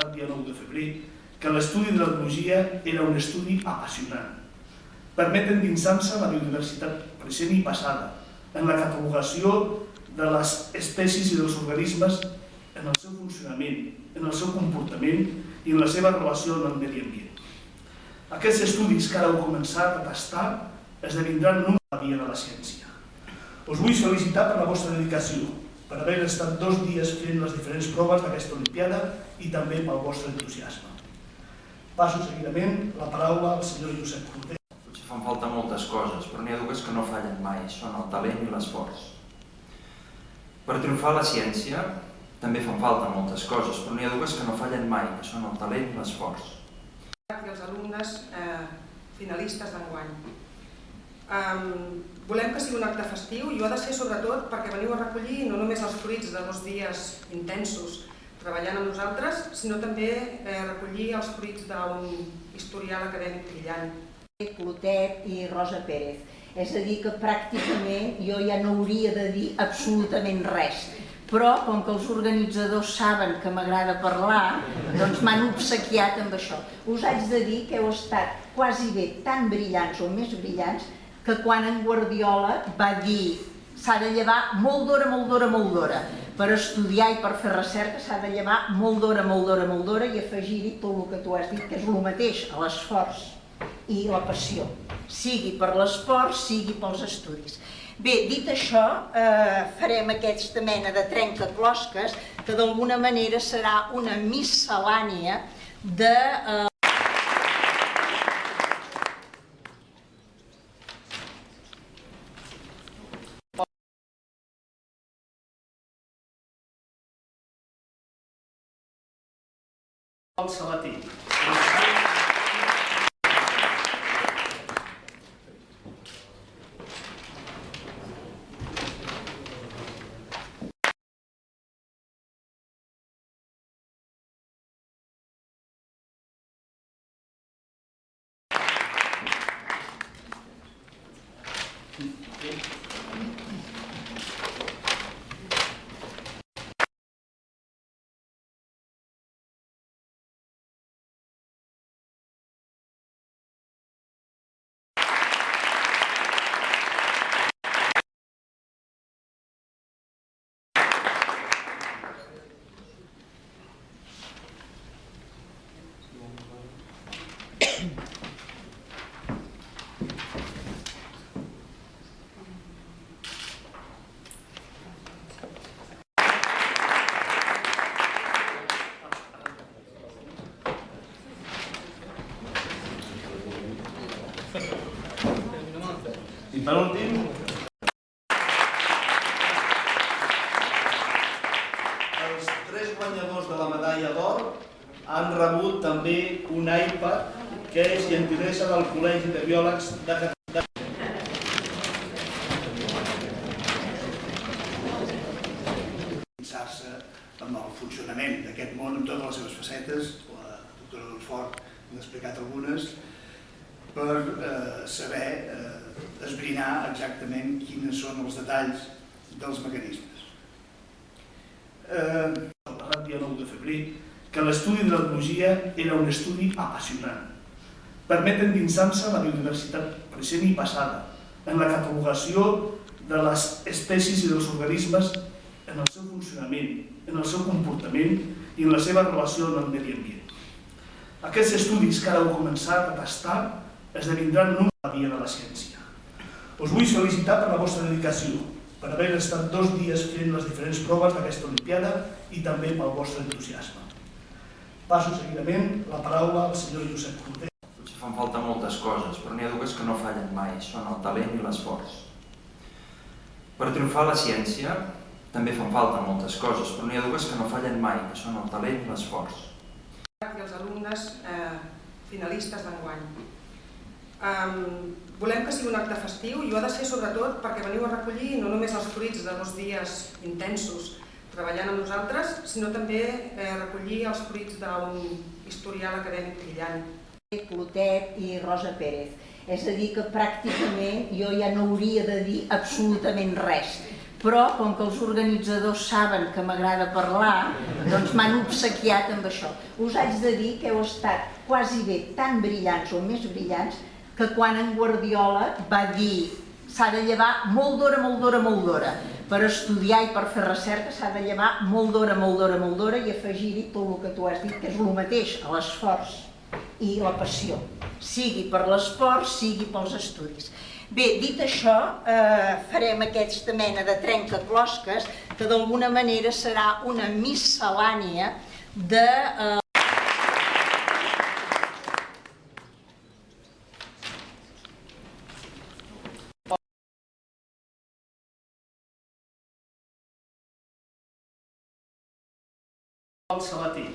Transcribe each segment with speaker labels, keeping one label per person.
Speaker 1: el dia 9 de febrer, que l'estudi de l'etnologia era un estudi apassionant. Permet endinsar-se en la biodiversitat present i passada, en la catalogació de les espècies i dels organismes, en el seu funcionament, en el seu comportament i en la seva relació amb el medi ambient. Aquests estudis que ara heu començat a tastar esdevindran en una via de la ciència. Us vull felicitar per la vostra dedicació, per haver estat 2 dies fent les diferents proves d'aquesta Olimpiada i també pel vostre entusiasme. Passo seguidament la paraula al senyor Josep Cortés.
Speaker 2: Potser fan falta moltes coses, però n'hi ha dues que no fallen mai, són el talent i l'esforç. Per triomfar a la ciència també fan falta moltes coses, però n'hi ha dues que no fallen mai, que són el talent i l'esforç.
Speaker 3: I els alumnes finalistes d'enguany. Volem que sigui un acte festiu i ho ha de ser sobretot perquè veniu a recollir no només els fruits de 2 dies intensos treballant amb nosaltres, sinó també recollir els fruits d'un historial acadèmic brillant.
Speaker 4: Clotet i Rosa Pérez. És a dir, que pràcticament jo ja no hauria de dir absolutament res. Però, com que els organitzadors saben que m'agrada parlar, doncs m'han obsequiat amb això. Us haig de dir que heu estat quasi bé tan brillants o més brillants que quan en Guardiola va dir s'ha de llevar molt d'hora, molt d'hora, molt d'hora. Per estudiar i per fer recerca s'ha de llevar molt d'hora, molt d'hora, molt d'hora i afegir-hi tot el que tu has dit, que és el mateix, l'esforç i la passió, sigui per l'esport, sigui pels estudis. Bé, dit això, farem aquesta mena de trencaclosques que d'alguna manera serà una miscel·lània de...
Speaker 1: El Sabater. I per últim, els 3 guanyadors de la medalla d'or han rebut també un iPad que és gentilesa del Col·legi de Biòlegs de Catalunya. Pensar-se amb el funcionament d'aquest món, amb totes les seves facetes, la doctora Delfort n'ha explicat algunes, per saber esbrinar exactament quins són els detalls dels mecanismes. El dia 9 de febrer, que l'estudi de l'etnologia era un estudi apassionant. Permet endinsar-se en la biodiversitat present i passada, en la catalogació de les espècies i dels organismes, en el seu funcionament, en el seu comportament i en la seva relació amb el medi ambient. Aquests estudis que ara heu començat a tastar esdevindran en una via de la ciència. Us vull felicitar per la vostra dedicació, per haver estat 2 dies fent les diferents proves d'aquesta Olimpiada i també pel vostre entusiasme. Passo seguidament la paraula al senyor Josep Cortés.
Speaker 2: Potser fan falta moltes coses, però n'hi ha dues que no fallen mai, són el talent i l'esforç. Per triomfar a la ciència també fan falta moltes coses, però n'hi ha dues que no fallen mai, que són el talent i l'esforç.
Speaker 3: I els alumnes finalistes d'enguany. Volem que sigui un acte festiu i ho ha de ser sobretot perquè veniu a recollir no només els fruits de 2 dies intensos treballant amb nosaltres, sinó també recollir els fruits d'un historial acadèmic brillant.
Speaker 4: Clotet i Rosa Pérez. És a dir, que pràcticament jo ja no hauria de dir absolutament res. però com que els organitzadors saben que m'agrada parlar, doncs m'han obsequiat amb això. Us haig de dir que heu estat quasi bé tan brillants o més brillants que quan en Guardiola va dir s'ha de llevar molt d'hora, per estudiar i per fer recerca s'ha de llevar molt d'hora i afegir-hi tot el que tu has dit, que és el mateix, l'esforç i la passió, sigui per l'esport, sigui pels estudis. Bé, dit això, farem aquesta mena de trencaclosques que d'alguna manera serà una miscel·lània de...
Speaker 1: El Sabatí.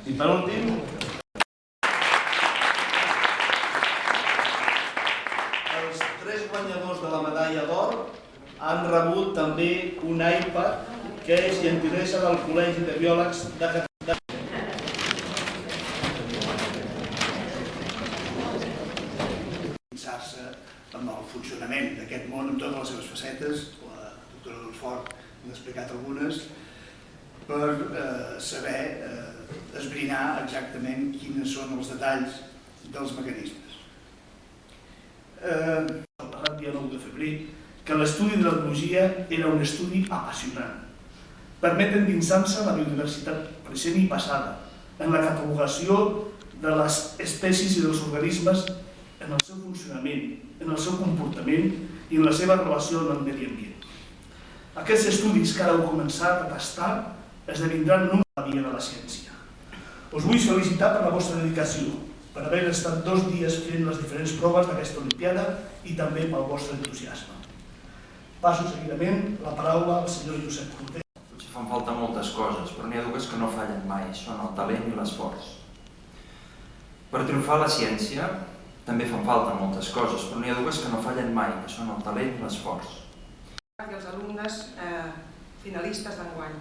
Speaker 1: I per últim, els 3 guanyadors de la medalla d'or han rebut també un iPad que és gentilesa del Col·legi de Biòlegs de Catalunya. Pensar-se amb el funcionament d'aquest món, amb totes les seves facetes, la doctora Dulfort n'ha explicat algunes, per saber esbrinar exactament quins són els detalls dels mecanismes. El passat dia 9 de febrer que l'estudi de l'etologia era un estudi apassionant. Permet endinsar-se en la biodiversitat present i passada, en la catalogació de les espècies i dels organismes, en el seu funcionament, en el seu comportament i en la seva relació amb el medi ambient. Aquests estudis que ara heu començat a tastar esdevindran un a la via de la ciència. Us vull felicitar per la vostra dedicació, per haver estat 2 dies fent les diferents proves d'aquesta Olimpiada i també pel vostre entusiasme. Passo seguidament la paraula al senyor Josep Cortés.
Speaker 2: Potser fan falta moltes coses, però n'hi ha dues que no fallen mai, són el talent i l'esforç. Per triomfar la ciència també fan falta moltes coses, però n'hi ha dues que no fallen mai, que són el talent i l'esforç.
Speaker 3: I els alumnes finalistes d'enguany.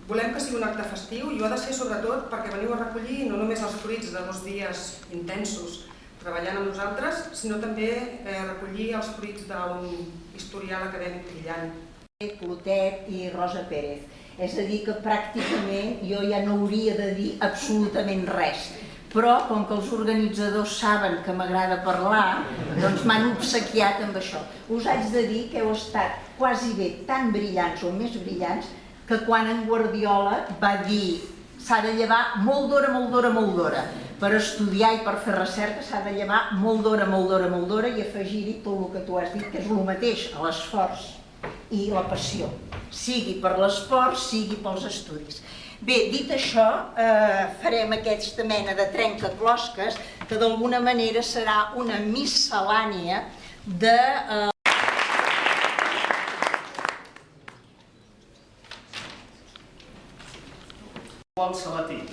Speaker 3: Volem que sigui un acte festiu i ho ha de ser sobretot perquè veniu a recollir no només els fruits de 2 dies intensos treballant amb nosaltres, sinó també recollir els fruits d'un historial acadèmic brillant.
Speaker 4: Clotet i Rosa Pérez. És a dir, que pràcticament jo ja no hauria de dir absolutament res. Però, com que els organitzadors saben que m'agrada parlar, doncs m'han obsequiat amb això. Us haig de dir que heu estat quasi bé tan brillants o més brillants que quan en Guardiola va dir s'ha de llevar molt d'hora, per estudiar i per fer recerca s'ha de llevar molt d'hora i afegir-hi tot el que tu has dit, que és el mateix, l'esforç i la passió, sigui per l'esport, sigui pels estudis. Bé, dit això, farem aquesta mena de trencaclosques que d'alguna manera serà una miscel·lània de...
Speaker 1: El Sabatí.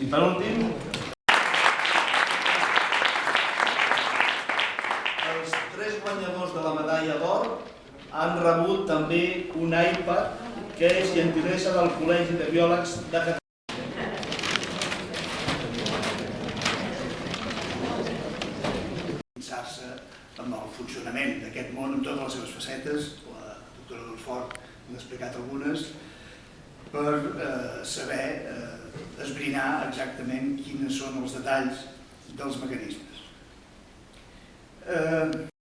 Speaker 1: Per últim, els 3 guanyadors de la medalla d'or han rebut també un iPad que és gentilesa del Col·legi de Biòlegs de Catalunya. Pensar-se en el funcionament d'aquest món amb totes les seves facetes, la doctora Delfort n'ha explicat algunes, per saber esbrinar exactament quins són els detalls dels mecanismes.